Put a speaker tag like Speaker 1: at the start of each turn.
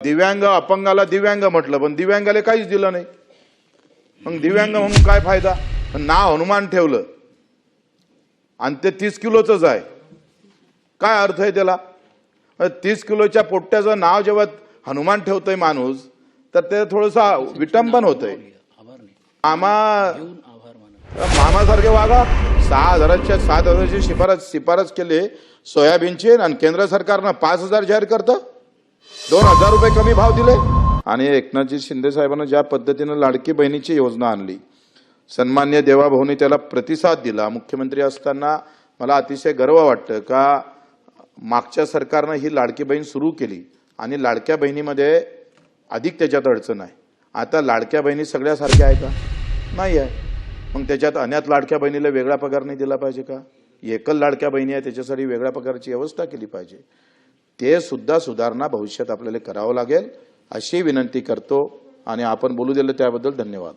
Speaker 1: दिव्यांग अपंगाला दिव्यांग म्हटलं, पण दिव्यांगाला काहीच दिलं नाही. मग दिव्यांग म्हणून काय फायदा? नाव हनुमान ठेवलं आणि ते 30 किलोचंच आहे. काय अर्थ आहे त्याला? 30 किलोच्या पोट्ट्याचं नाव जेव्हा हनुमान ठेवतोय माणूस, तर ते थोडंसं विटंबन होतंय. मामासारखे वागा. 7,000ची शिफारस केली सोयाबीनची आणि केंद्र सरकारनं 5,000 जाहीर करतं. 2,000 रुपये कमी भाव दिले. आणि एकनाथजी शिंदे साहेबांना ज्या पद्धतीनं लाडकी बहिणीची योजना आणली, सन्मान्य देवाभाऊनी त्याला प्रतिसाद दिला. मुख्यमंत्री असताना मला अतिशय गर्व वाटतं का मागच्या सरकारनं ही लाडकी बहीण सुरू केली आणि लाडक्या बहिणीमध्ये अधिक त्याच्यात अडचण आहे. आता लाडक्या बहिणी सगळ्यासारख्या आहे का? नाही आहे. मग त्याच्यात अनाथ लाडक्या बहिणीला वेगळा पगार नाही दिला पाहिजे का? एकल लाडक्या बहिणी आहे त्याच्यासाठी वेगळ्या पगाराची व्यवस्था केली पाहिजे. ते सुद्धा सुधारणा भविष्यात आपल्याला करावं लागेल अशी विनंती करतो आणि आपण बोलू दिलं त्याबद्दल धन्यवाद.